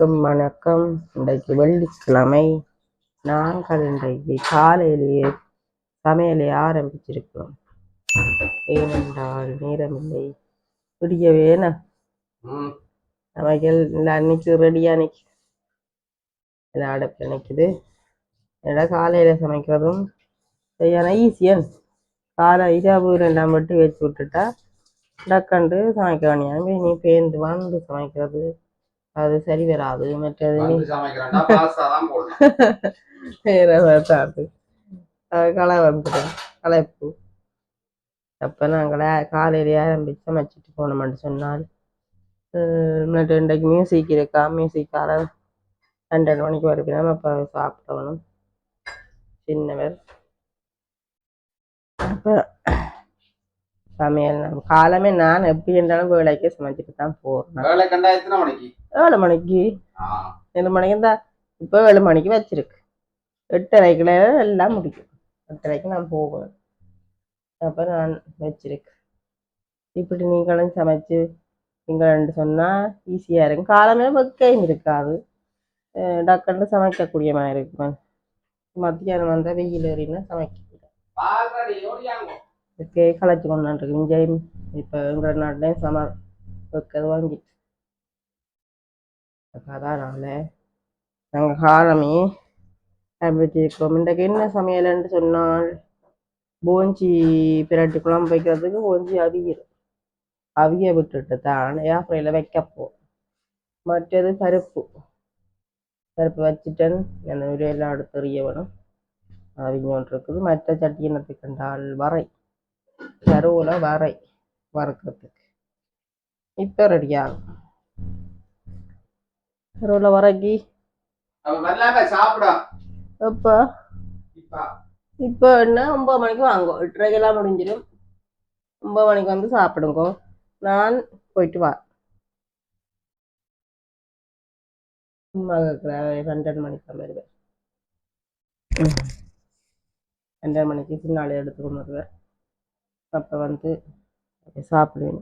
எல்லோருக்கும் வணக்கம். இன்றைக்கு வெள்ளிக்கிழமை. நாங்கள் இன்றைக்கு காலையிலேயே சமையலை ஆரம்பிச்சிருக்கிறோம். ஏனென்றால் நேரமில்லை, விடிய வேணும். சமையல் இல்லை அன்னைக்கு ரெடியா நிற்க எல்லாம் அடுப்பில் நிற்குது. ஏன்னா காலையில் சமைக்கிறதும் சரியான ஈஸியன். காலை இரவு ரெண்டாம் மட்டும் வச்சு விட்டுட்டா டக்கண்டு சமைக்க வேண்டிய நீ பேர்ந்து வந்து சமைக்கிறது அது சரி வராது. மற்றது களை வந்துடும், களைப்பு. அப்போ நாங்கள் காலையிலேயே ஆரம்பிச்சு சமைச்சிட்டு போனோம்னு சொன்னால் இன்றைக்கு மியூசிக் இருக்கா, மியூசிக்கால 12 மணிக்கு வருகிறோம். அப்போ சாப்பிடணும் சின்னவர். அப்போ சமையல் காலமே நான் எப்படி இருந்தாலும் வேலைக்கு சமைச்சிட்டு தான் போகிறேன். 7 மணிக்கு 7 மணிக்கு தான். இப்போ 7 மணிக்கு வச்சிருக்கு. 8:30 எல்லாம் முடிக்கும். 8:30 நான் போவேன். அப்போ நான் வச்சிருக்கு. இப்படி நீங்களும் சமைச்சு நீங்கள்னு சொன்னால் ஈஸியாக இருக்கும். காலமே வைக்கையும் இருக்காது, டக்குன்னு சமைக்கக்கூடிய மாதிரி இருக்கும். மத்தியானம் வந்தால் வெயில் ஏறினா சமைக்க களைச்சி கொண்டாண்டுருக்கு. இங்கேயும் இப்போ எங்கள் நாட்டிலையும் சமர் வைக்கிறது வாங்கி அதனால நாங்கள் காலமே ஆரம்பிச்சிருக்கோம். இன்றைக்கு என்ன சமையல்னு சொன்னால் போஞ்சி பிரட்டு குழம்பு வைக்கிறதுக்கு போஞ்சி அவிய விட்டுட்டு தான் ஏப்ரலில் வைக்கப்போ. மற்றது பருப்பு வச்சுட்டேன். அந்த எல்லாம் அடுத்து எறியவனும் அவிஞ்சோன்று இருக்குது. மற்ற சட்டி என்னத்தை கண்டால் வரை கருவில் வரை வறுக்கிறதுக்கு இப்போ ரெடியாகும். கருவில் வரைக்கி எப்போ இப்போ என்ன 9 மணிக்கு வாங்கோ. 8:30 முடிஞ்சிடும். 9 மணிக்கு வந்து சாப்பிடுங்கோ. நான் போயிட்டு வா 12 மணிக்கு வருவேன். 12 மணிக்கு பின்னாலே எடுத்துக்கொண்டு வருவேன். அப்போ வந்து சாப்பிடுவேன்.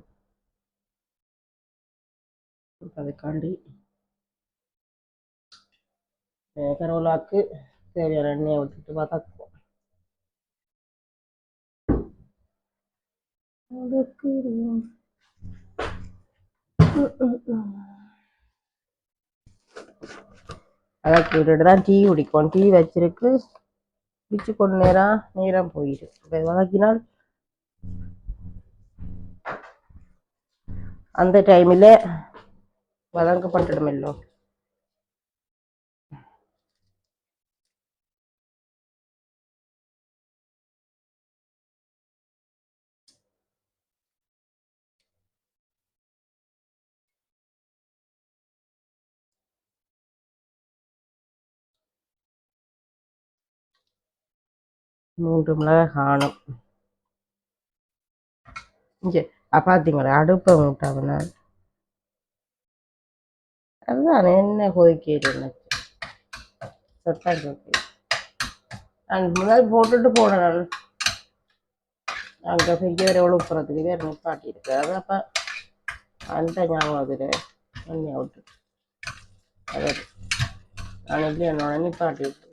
அதுக்காண்டி கருவேலாக்கு தேவையான எண்ணெயை விட்டுட்டு வதக்குவோம். வதக்கி விட்டுட்டு தான் டீ குடிக்கும். டீ வச்சிருக்கு, குடிச்சு கொண்டு நேரம் போயிடும். இப்போ வதக்கினால் அந்த டைமில் வதங்கப்பட்டுடுமில்லோ. மூன்று மிளகாய் காணும். இங்கே பார்த்தீங்களா அடுப்பை மூட்டாவனா? அதுதான் என்ன கொதிக்கிறேன் நான் முதல் போட்டுட்டு போனேன். அங்கே பெரியவரை உழுப்புறதுக்கு வேறு நிப்பாட்டி இருக்கு. அது அப்போ அந்த ஞாபகத்தில் எண்ணெய் விட்டு அது நான் எப்படி என்னோட நிப்பாட்டி விட்டு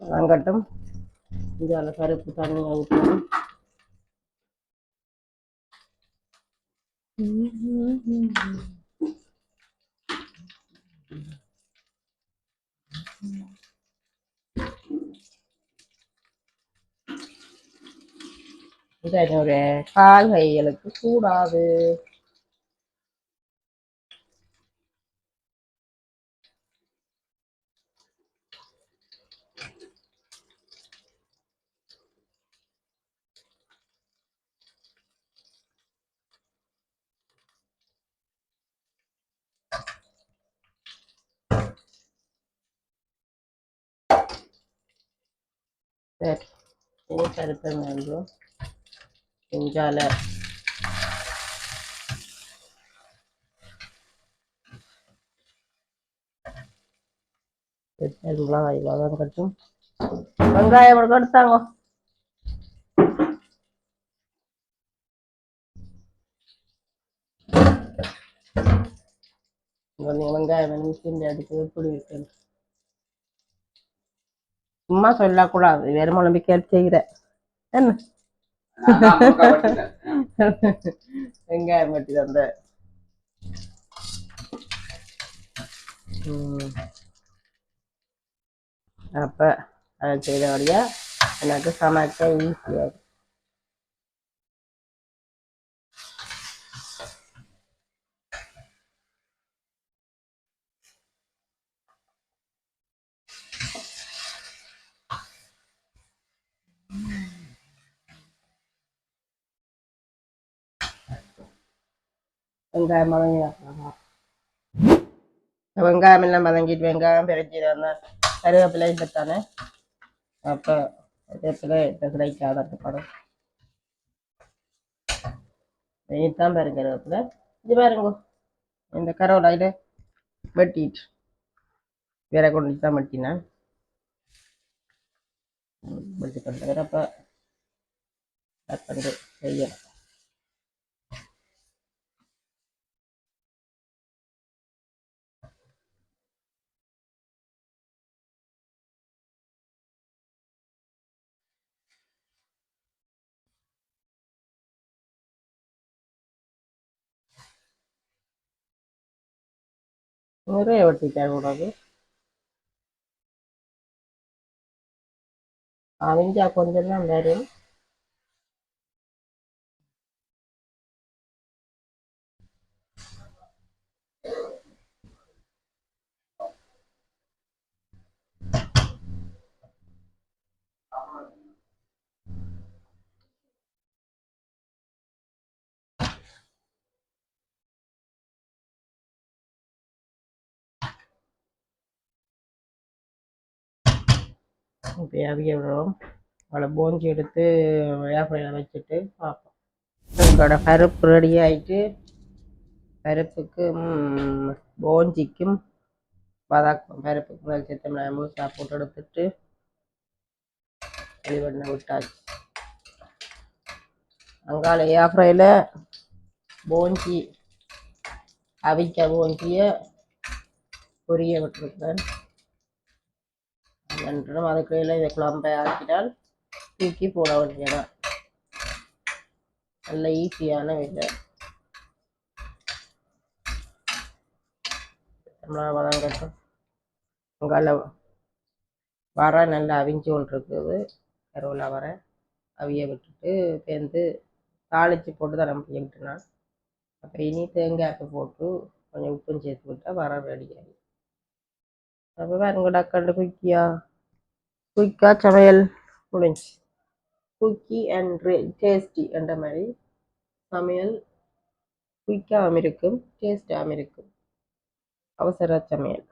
வதங்கட்டும். இதால பருப்பு தண்ணியை ஊற்றணும். இது என்னோட கால் கைகளுக்கு கூடாது. சரி, இனி பருப்பை வேண்டும். இஞ்சால மிளகாய் வதங்கட்டும். வெங்காயம் எடுத்தாங்க. வெங்காயம் மிக்சியில் அடித்து இப்படி இருக்கு சும்மா சொல்லக்கூடாது வேறு முழம்பிக்க செய்கிற என்ன வெங்காயம் வெட்டி தந்த அப்ப அதை செய்தபடியா எனக்கு சமைக்க ஈஸியாக வெங்காயம் வெங்காயம் எல்லாம் வதங்கிட்டு வெங்காயம் பிறச்சிட்டு வந்தேன் கருவேப்பிலை இல்லைத்தானே அப்போ கருவேப்பிலை கிடைக்காத படம் இனித்தான் பாருங்க கருவேப்பிலை இது பாருங்க இந்த கருவேப்பிலை வெட்டிட்டு வேற கொண்டு தான் வெட்டினேன் வெட்டி கொண்டு அப்போ கண்டு செய்யலாம் நிறைய வெட்டிட்டார் கூடாது அவிஞ்சா கொஞ்சம் தான் வரும் இப்போ அவிய விடுறோம் அவளை போஞ்சி எடுத்து வேப்பையில் வச்சுட்டு பார்ப்போம் எங்களோட பருப்பு ரெடி ஆகிட்டு பருப்புக்கு போஞ்சிக்கும் வதக்கும் பருப்புக்கு வச்சுட்டு முழுசாக போட்டு எடுத்துட்டு இது பண்ண விட்டாச்சு அங்கால ஏப்ரையில் போஞ்சி அவிக்க போஞ்சியை பொரிய விட்டுருக்கேன் என்றும் அதுக்குள்ள இதை குழம்பை ஆக்கினால் தூக்கி போட வேண்டியதான் நல்ல ஈஸியான வேலை வதங்கட்டும் அங்கால வர நல்லா அவிஞ்சு கொண்டு இருக்குது கருவில் வர அவிய விட்டுட்டு பேருந்து தாளித்து போட்டு தான் நம்ம விட்டுனான் அப்போ இனி தேங்காய்க்கு போட்டு கொஞ்சம் உப்பும் சேர்த்து விட்டால் வர ரெடி ஆகி அப்போ வேறு டக்கண்டு குயிக்கா சமையல் முடிஞ்சு குக்கி அண்ட் டேஸ்டி என்ற மாதிரி சமையல் குயிக்காகவும் இருக்கும் டேஸ்டாகவும் இருக்கும் அவசர சமையல்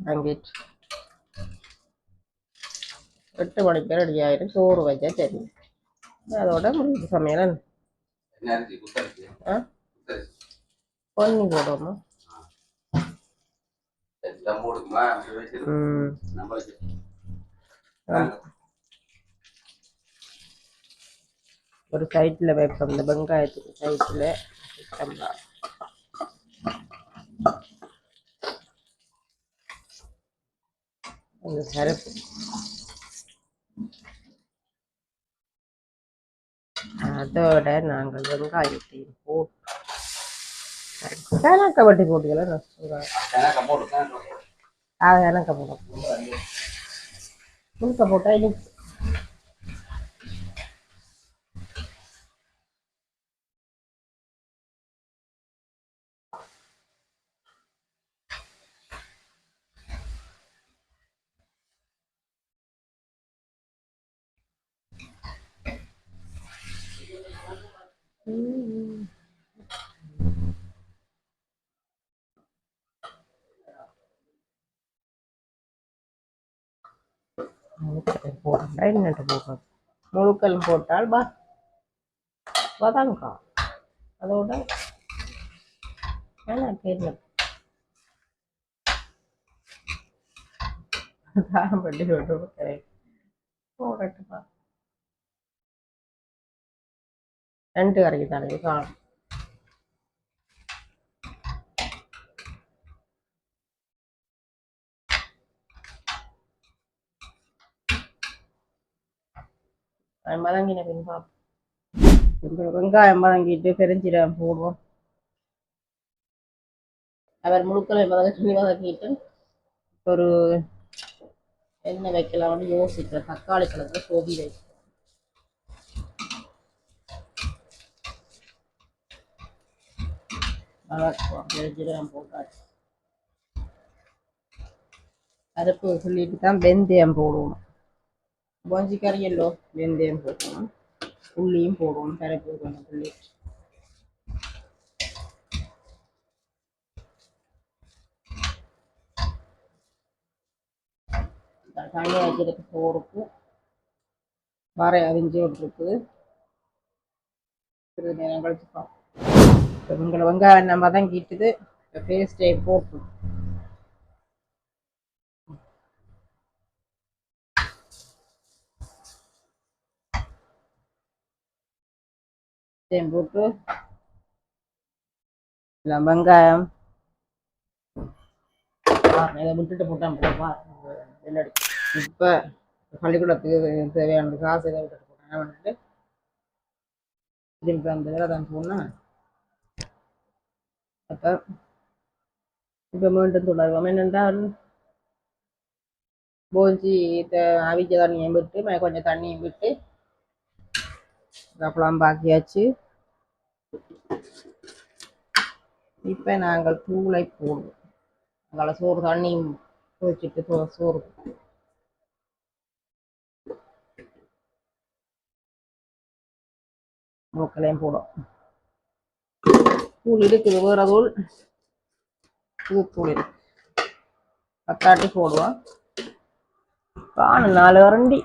வாங்கிட்டு 8 மணிக்கு ரெடி ஆயிடும் சோறு வச்சா தெரியும் அதோட முடிஞ்சு சமையல் பொன்னி போடுவோமா ஒரு சைட்டில் வைப்போம் இந்த வெங்காயத்துக்கு சைட்டில் அந்த பருப்பு அதோட நாங்கள் வெங்காயத்தையும் போட்டு கணக்க வட்டி போட்டுக்கலாம் கணக்க போட்டோம் முழுக்க போட்டா இனி போட்டா என்னட்டு போடுறது முழுக்கல் போட்டால் வதங்கா அதோட தெரியல பட்டி போட்டு போடட்டுப்பா 2 கறிக்கு தானே காணும். மதங்கின பின் பார்ப்போம். வெங்காயம் மதங்கிட்டு பெருஞ்சீரகம் போடுவோம். அவர் முழுக்களை வதக்கிட்டு ஒரு என்ன வைக்கலாம்னு யோசிக்கிறேன். தக்காளி பழத்தை சோபி வைக்கிறேன். பெருஞ்சீரகம் போட்டாச்சு. அரைப்பு சொல்லிட்டு தான் வெந்தயம் போடுவோம். போஞ்சி கறியல்லோ வெந்தயம் போடணும். உள்ளியும் போடுவோம். கரைப்பு கொஞ்சம் புள்ளி தண்ணி வைக்கிறதுக்கு சோறுக்கு வரை அரிஞ்சு விட்டுருக்குது. சிறிது நேரம் கழிச்சுப்போம். உங்களை வெங்காயம் நம்ம தான் கீட்டுது. பேஸ்டை போட்டு போட்டு எல்லாம் வெங்காயம் இதை விட்டுட்டு போட்டான் போப்பா என்னடி. இப்போ பள்ளிக்கூடத்துக்கு தேவையான காசு இதை விட்டுட்டு போட்டேன் வந்துட்டு திரும்பி அந்த வேலை தான் போனேன். அப்போ இப்போ மீண்டும் தொடருவோம். என்னென்றால் போஞ்சி அவிச்ச தண்ணியும் விட்டு கொஞ்சம் தண்ணியும் விட்டு குழம்பாக்கியாச்சு. இப்போ நாங்கள் தூளை போடுவோம். அங்கே சோறு தண்ணியும் குடிச்சிட்டு சோறு மூக்களையும் போடும். தூள் இருக்குது, வேற தூள் தூள் இருக்கு. பத்தாட்டி போடுவோம். காணு 4 வரண்டி.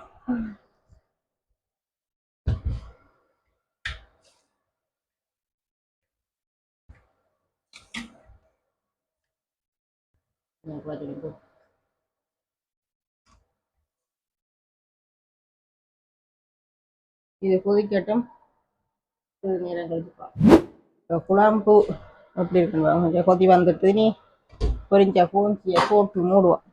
இது கொதிக்கட்டும். நேரம் கழிச்சுப்பா. குழம்பு எப்படி இருக்குங்க கொஞ்சம் கொதி வந்துட்டு நீ பொரிஞ்ச பூஞ்சியை போட்டு மூடுவோம்.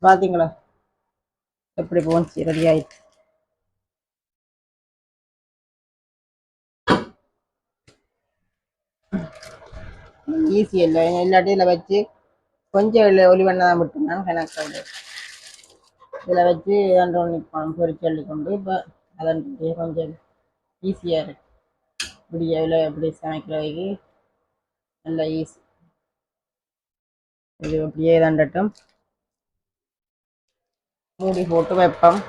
பார்த்தீங்களா எப்படி பூஞ்சி ரெடி ஆயிடுச்சு. ஈஸி இல்லை எல்லாட்டையும் வச்சு கொஞ்சம் ஒலிவண்ணா தான் விட்டுனான் கணக்கு. இதில் வச்சு 2 நிற்பான் பொறிச்சு அள்ளி கொண்டு இப்போ அதன் கொஞ்சம் ஈஸியாக இருக்கு. இப்படியில் எப்படி சமைக்கிறதுக்கு நல்லா ஈஸி. இது அப்படியே தண்டட்டும். மூடி போட்டு வைப்போம்.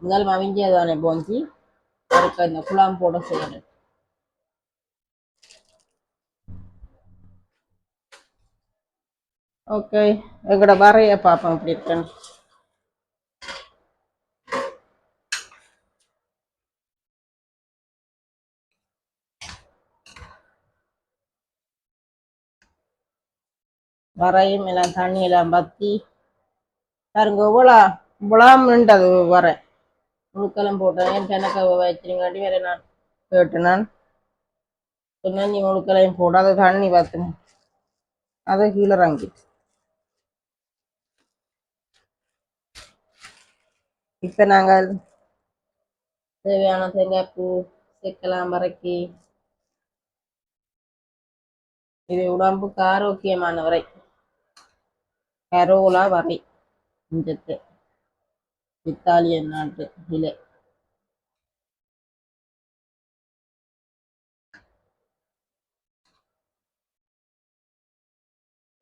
முதல் மவிஞ்சி தானே போஞ்சி அதுக்கு இந்த குழாம் போட செய்யணும். ஓகே எங்களோட வரைய பார்ப்போம் எப்படி இருக்குன்னு. வரையும் எல்லாம் தண்ணி எல்லாம் பற்றி பாருங்க இவ்வளோ நின்றது வர முழுக்கெல்லாம் போட்டேன். என் கணக்கை வச்சுருங்காட்டி வேற நான் கேட்டு நான் சொன்ன நீ முழுக்கலையும் போடாத தண்ணி பார்த்துனேன் அதை கீழே இறங்கி. இப்போ நாங்கள் தேவையான தேங்காய் பூ சேர்க்கலாம் வரைக்கி. இது உடம்புக்கு ஆரோக்கியமான வரை கரோலா வரை இஞ்சத்து இத்தாலியன் நாட்டு இலை.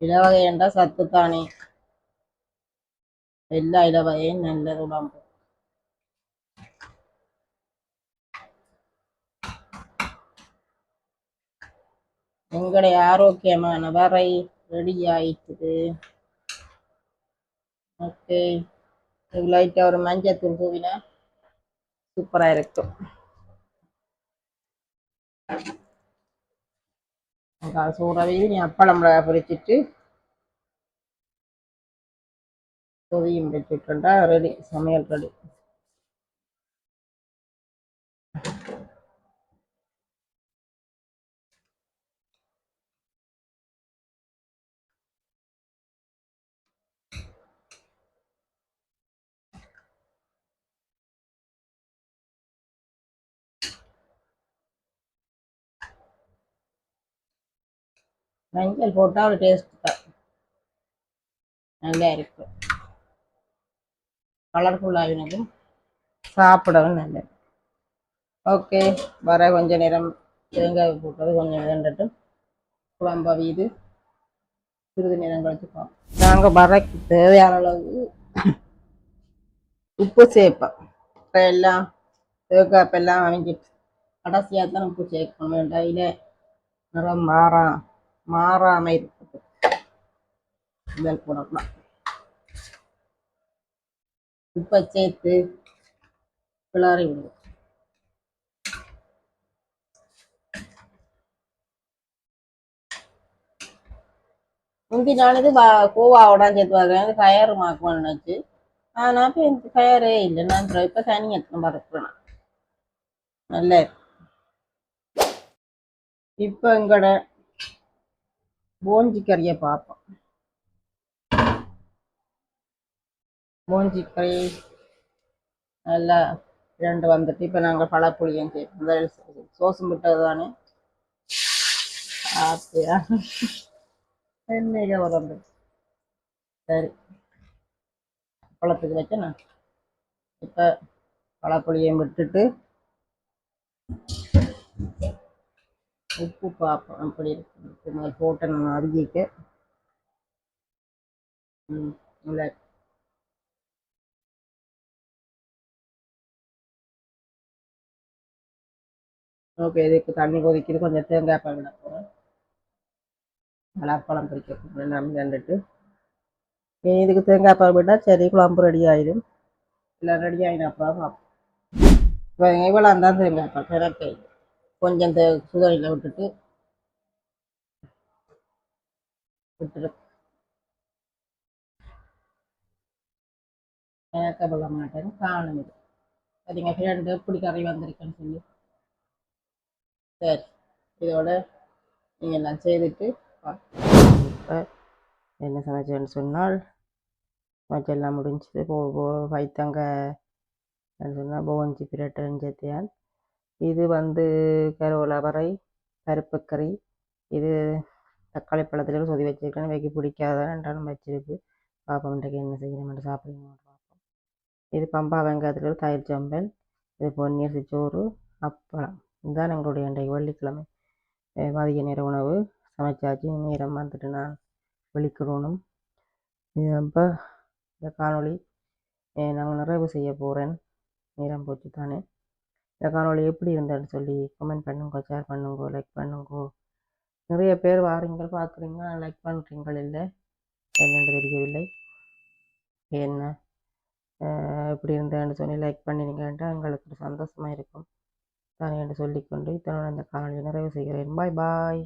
இலவகை என்றால் சத்து தானே. எல்லா இலவகையும் நல்லது உடம்பு. எங்களுடைய ஆரோக்கியமான வரை ரெடி ஆயிட்டுது. ஓகே லைட்டாக ஒரு மஞ்சத்தூள் தூவினா சூப்பராக இருக்கும். சூடாகவே நீ அப்பளம் பொரிச்சிட்டு கொதியும் வச்சுட்டா ரெடி, சமையல் ரெடி. மஞ்சள் போட்டால் ஒரு டேஸ்ட் தான் நல்லா இருக்கும். கலர்ஃபுல்லாகினதும் சாப்பிடவும் நல்லது. ஓகே, வர கொஞ்ச நேரம் தேங்காய் போட்டது கொஞ்சம் வேண்டட்டும். குழம்பு வீது சிறிது நேரம் கழிச்சுப்போம். நாங்கள் வரைக்கு தேவையான அளவு உப்பு சேர்ப்போம். இப்போ எல்லாம் தேங்காய்ப்பெல்லாம் அமைஞ்சிட்டு கடைசியாக தான் உப்பு சேர்க்கணும். வேண்டாம் இல்லை நிறம் மாறாமல் இருக்குது. இதழ் போடலாம். உப்பை சேர்த்து கிளறி விடுவோம். முந்தி நான் இது கோவாவோட சேர்த்து பார்க்குறேன். கயறு மாக்குவான்னு நினச்சி ஆனால் இப்போ எனக்கு கயரே இல்லை. நான் இப்போ தனி எத்தனை பறக்கிறேன். நல்ல இப்போ எங்கட போஞ்சி கறியை பார்ப்போம். போஞ்சி கறி நல்லா 2 வந்துட்டு இப்போ நாங்கள் பழப்புளியும் சேர்ப்போம். சோசம் விட்டது தானே ஆசையா என்னைக்கு உடம்பு சரி பழத்துக்கு வச்சேன். நான் இப்போ பழப்புளியும் விட்டுட்டு உப்பு பார்ப்போம். அப்படி இருக்கு உப்பு முதல் போட்டு நான் அரிஞ்சிக்க இல்லை. ஓகே, இதுக்கு தண்ணி கொதிக்குது. கொஞ்சம் தேங்காய் பால் விட போகிறேன். பழம் பிடிக்க நம்ம கண்டுட்டு இதுக்கு தேங்காய் பால் விட்டால் சரி குழம்பு ரெடி ஆகிடும். இல்லை ரெடி ஆகிடும் அப்புறம் பார்ப்போம். இப்போ இவ்வளோ இருந்தால் தேங்காய் பால் எனக்கு கொஞ்சம் சுகரில் விட்டுட்டு எனக்கு விட மாட்டேன்னு காணும். இது சரிங்க ஃப்ரெண்டு எப்படி கறி வந்திருக்குன்னு சொல்லி. சரி, இதோட நீங்கள் எல்லாம் செய்துட்டு இப்போ என்ன சமைச்சேன்னு சொன்னால் சமைச்செல்லாம் முடிஞ்சது. வைத்தங்க சொன்னால் போஞ்சி பிரட்டன்னு சேர்த்தியான். இது கருவளவரை பருப்புக்கறி. இது தக்காளி பழத்தில் சொதி வச்சிருக்கேன். வைக்க பிடிக்காதான் ரெண்டாலும் வச்சிருக்கு. பாப்பா இன்றைக்கு என்ன செய்யணும் சாப்பிடுங்க பார்ப்போம். இது பம்பா வெங்காயத்தில் தயிர் சம்பல். இது பொன்னீர் சோறு அப்பளம். இதுதான் எங்களுடைய இன்றைக்கு வெள்ளிக்கிழமை மதிய நேர உணவு சமைச்சாச்சு. நேரம் வந்துட்டு நான் வெளிக்கிடணும். இப்போ இந்த காணொளி நாங்கள் நிறைவு செய்ய போகிறேன். நேரம் போச்சு தானே. இந்த காணொளி எப்படி இருந்தேன்னு சொல்லி கமெண்ட் பண்ணுங்க, ஷேர் பண்ணுங்க, லைக் பண்ணுங்க. நிறைய பேர் வாரீங்க பார்க்குறீங்க, லைக் பண்ணுறீங்கள் இல்லை என்னென்று தெரியவில்லை. என்ன எப்படி இருந்தேன்னு சொல்லி லைக் பண்ணினீங்கன்ட்டு எங்களுக்கு சந்தோஷமாக இருக்கும் தானே என்று சொல்லிக்கொண்டு இத்தனோட இந்த காணொலியை நிறைவு செய்கிறேன். பாய் பாய்.